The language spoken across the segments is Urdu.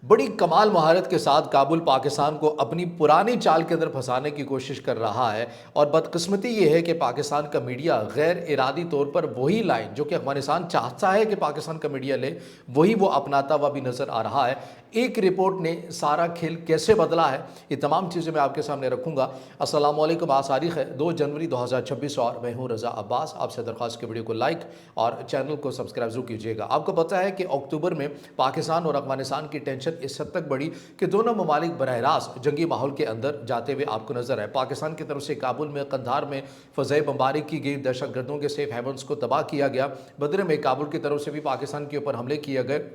بڑی کمال مہارت کے ساتھ کابل پاکستان کو اپنی پرانی چال کے اندر پھنسانے کی کوشش کر رہا ہے، اور بدقسمتی یہ ہے کہ پاکستان کا میڈیا غیر ارادی طور پر وہی لائن جو کہ افغانستان چاہتا ہے کہ پاکستان کا میڈیا لے، وہی وہ اپناتا ہوا بھی نظر آ رہا ہے۔ ایک رپورٹ نے سارا کھیل کیسے بدلا ہے، یہ تمام چیزیں میں آپ کے سامنے رکھوں گا۔ السلام علیکم، آج تاریخ ہے 2 جنوری 2026 اور میں ہوں رضا عباس۔ آپ سے درخواست کہ ویڈیو کو لائک اور چینل کو سبسکرائب ضرور کیجیے گا۔ آپ کو پتہ ہے کہ اکتوبر میں پاکستان اور افغانستان کی ٹینشن اس حد تک بڑھی کہ دونوں ممالک براہ راست جنگی ماحول کے اندر جاتے ہوئے آپ کو نظر آئے۔ پاکستان کی طرف سے کابل میں قندھار میں فضائی بمباری کی گئی، دہشت گردوں کے سیف ہیونز کو تباہ کیا گیا، بدرے میں کابل کی طرف سے بھی پاکستان کے اوپر حملے کیے گئے۔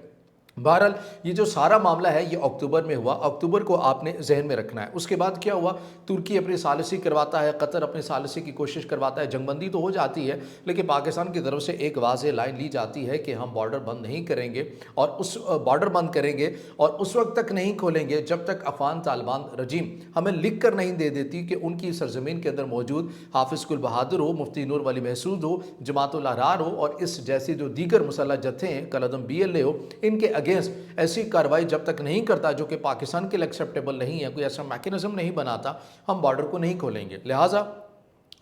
بہرحال یہ جو سارا معاملہ ہے یہ اکتوبر میں ہوا، اکتوبر کو آپ نے ذہن میں رکھنا ہے۔ اس کے بعد کیا ہوا؟ ترکی اپنی ثالثی کرواتا ہے، قطر اپنی ثالثی کی کوشش کرواتا ہے، جنگ بندی تو ہو جاتی ہے لیکن پاکستان کی طرف سے ایک واضح لائن لی جاتی ہے کہ ہم بارڈر بند نہیں کریں گے، اور اس بارڈر بند کریں گے اور اس وقت تک نہیں کھولیں گے جب تک افغان طالبان رجیم ہمیں لکھ کر نہیں دے دیتی کہ ان کی سرزمین کے اندر موجود حافظ گل بہادر ہو، مفتی نور ولی محسود ہو، جماعت الاحرار ہو اور اس جیسی جو دیگر مسلح جتھے ہیں، کالعدم BLA ہو، ان کے اگینسٹ ایسی کارروائی جب تک نہیں کرتا جو کہ پاکستان کے لیے ایکسیپٹیبل نہیں ہے، کوئی ایسا میکینزم نہیں بناتا، ہم بارڈر کو نہیں کھولیں گے۔ لہٰذا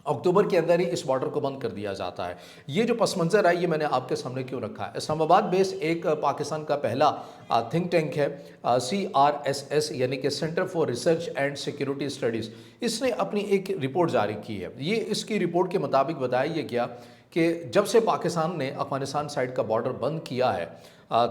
اکتوبر کے اندر ہی اس بارڈر کو بند کر دیا جاتا ہے۔ یہ جو پس منظر ہے یہ میں نے آپ کے سامنے کیوں رکھا ہے؟ اسلام آباد بیس ایک پاکستان کا پہلا تھنک ٹینک ہے، CRSS یعنی کہ centre for research and security studies. اس نے اپنی ایک رپورٹ جاری کی ہے۔ یہ اس کی رپورٹ کے مطابق بتایا یہ گیا کہ جب سے پاکستان نے افغانستان سائڈ کا بارڈر بند کیا ہے،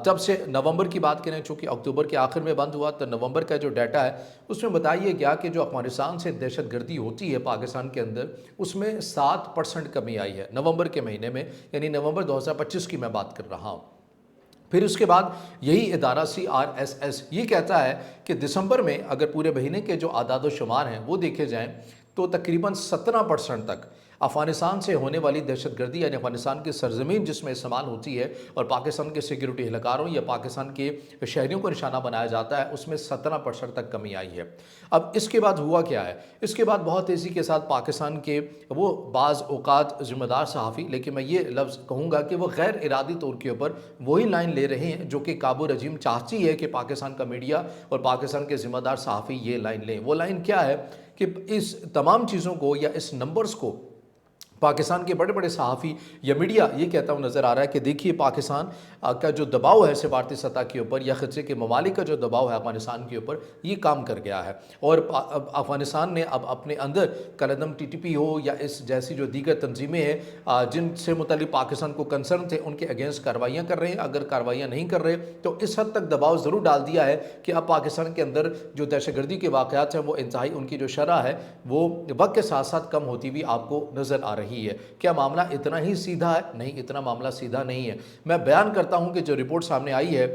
تب سے نومبر کی بات کریں، چونکہ اکتوبر کے آخر میں بند ہوا، تو نومبر کا جو ڈیٹا ہے اس میں بتایا گیا کہ جو افغانستان سے دہشت گردی ہوتی ہے پاکستان کے اندر، اس میں 7% کمی آئی ہے نومبر کے مہینے میں، یعنی نومبر 2025 کی میں بات کر رہا ہوں۔ پھر اس کے بعد یہی ادارہ CRSS یہ کہتا ہے کہ دسمبر میں اگر پورے مہینے کے جو اعداد و شمار ہیں وہ دیکھے جائیں تو تقریباً 17% تک افغانستان سے ہونے والی دہشت گردی، یعنی افغانستان کی سرزمین جس میں استعمال ہوتی ہے اور پاکستان کے سیکیورٹی اہلکاروں یا پاکستان کے شہریوں کو نشانہ بنایا جاتا ہے، اس میں 17% تک کمی آئی ہے۔ اب اس کے بعد ہوا کیا ہے؟ اس کے بعد بہت تیزی کے ساتھ پاکستان کے وہ بعض اوقات ذمہ دار صحافی، لیکن میں یہ لفظ کہوں گا کہ وہ غیر ارادی طور کے اوپر وہی لائن لے رہے ہیں جو کہ کابل رجیم چاہتی ہے کہ پاکستان کا میڈیا اور پاکستان کے ذمہ دار صحافی یہ لائن لیں۔ وہ لائن کیا ہے کہ اس تمام چیزوں کو یا اس نمبرز کو پاکستان کے بڑے بڑے صحافی یا میڈیا یہ کہتا ہوں نظر آ رہا ہے کہ دیکھیے پاکستان کا جو دباؤ ہے سفارتی سطح کے اوپر یا خطے کے ممالک کا جو دباؤ ہے افغانستان کے اوپر، یہ کام کر گیا ہے، اور افغانستان نے اب اپنے اندر کالعدم TTP ہو یا اس جیسی جو دیگر تنظیمیں ہیں جن سے متعلق پاکستان کو کنسرن تھے، ان کے اگینسٹ کارروائیاں کر رہے ہیں۔ اگر کارروائیاں نہیں کر رہے تو اس حد تک دباؤ ضرور ڈال دیا ہے کہ اب پاکستان کے اندر جو دہشت گردی کے واقعات ہیں وہ انتہائی ان کی جو شرح ہے وہ وقت کے ساتھ ساتھ کم ہوتی بھی آپ کو نظر آ رہی ہے۔ کیا معاملہ اتنا ہی سیدھا ہے؟ نہیں، اتنا معاملہ سیدھا نہیں ہے۔ میں بیان کرتا ہوں کہ جو رپورٹ سامنے آئی ہے،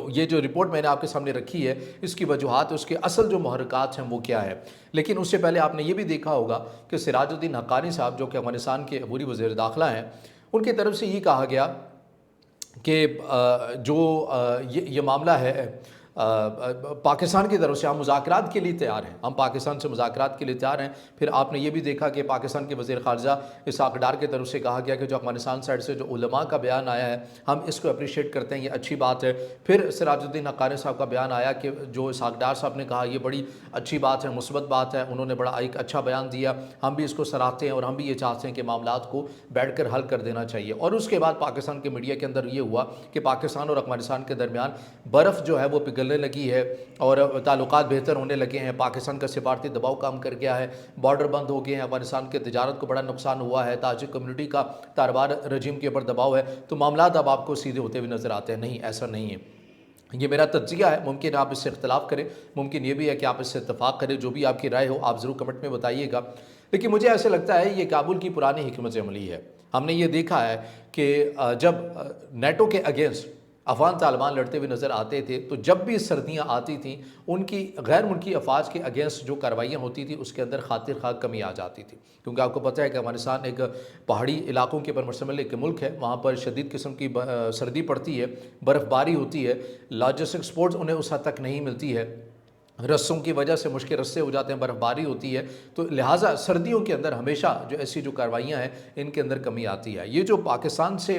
یہ جو رپورٹ میں نے آپ کے سامنے رکھی ہے، اس کی وجوہات، اس کے اصل جو محرکات ہیں وہ کیا ہے۔ لیکن اس سے پہلے آپ نے یہ بھی دیکھا ہوگا کہ سراج الدین حقانی صاحب جو کہ افغانستان کے عبوری وزیر داخلہ ہیں، ان کی طرف سے یہ کہا گیا کہ جو یہ معاملہ ہے پاکستان کی طرف سے ہم مذاکرات کے لیے تیار ہیں، ہم پاکستان سے مذاکرات کے لیے تیار ہیں۔ پھر آپ نے یہ بھی دیکھا کہ پاکستان کے وزیر خارجہ اسحاق ڈار کی طرف سے کہا گیا کہ جو افغانستان سائڈ سے جو علماء کا بیان آیا ہے ہم اس کو اپریشیٹ کرتے ہیں، یہ اچھی بات ہے۔ پھر سراج الدین حقانی صاحب کا بیان آیا کہ جو اسحاق ڈار صاحب نے کہا یہ بڑی اچھی بات ہے، مثبت بات ہے، انہوں نے بڑا ایک اچھا بیان دیا، ہم بھی اس کو سراہتے ہیں اور ہم بھی یہ چاہتے ہیں کہ معاملات کو بیٹھ کر حل کر دینا چاہیے۔ اور اس کے بعد پاکستان کے میڈیا کے اندر یہ ہوا کہ پاکستان اور افغانستان کے درمیان برف جو ہے وہ پگھلنے لگی ہے اور تعلقات بہتر ہونے لگے ہیں، پاکستان کا سفارتی دباؤ کام کر گیا ہے، بارڈر بند ہو گئے ہیں، افغانستان کے تجارت کو بڑا نقصان ہوا ہے، تاجک کمیونٹی کا طالبان رجیم کے اوپر دباؤ ہے، تو معاملات اب آپ کو سیدھے ہوتے ہوئے نظر آتے ہیں۔ نہیں، ایسا نہیں ہے، یہ میرا تجزیہ ہے، ممکن آپ اس سے اختلاف کریں، ممکن یہ بھی ہے کہ آپ اس سے اتفاق کریں، جو بھی آپ کی رائے ہو آپ ضرور کمنٹ میں بتائیے گا۔ لیکن مجھے ایسے لگتا ہے یہ کابل کی پرانی حکمت عملی ہے۔ ہم نے یہ دیکھا ہے کہ جب نیٹو کے اگینسٹ افغان طالبان لڑتے ہوئے نظر آتے تھے تو جب بھی سردیاں آتی تھیں ان کی غیر ملکی افواج کے اگینسٹ جو کارروائیاں ہوتی تھیں اس کے اندر خاطر خواہ کمی آ جاتی تھی، کیونکہ آپ کو پتہ ہے کہ افغانستان ایک پہاڑی علاقوں کے پر مشتمل ایک ملک ہے، وہاں پر شدید قسم کی سردی پڑتی ہے، برف باری ہوتی ہے، لاجسٹک سپورٹس انہیں اس حد تک نہیں ملتی ہے، رستوں کی وجہ سے مشکل رستے ہو جاتے ہیں، برف باری ہوتی ہے، تو لہٰذا سردیوں کے اندر ہمیشہ جو ایسی جو کارروائیاں ہیں ان کے اندر کمی آتی ہے۔ یہ جو پاکستان سے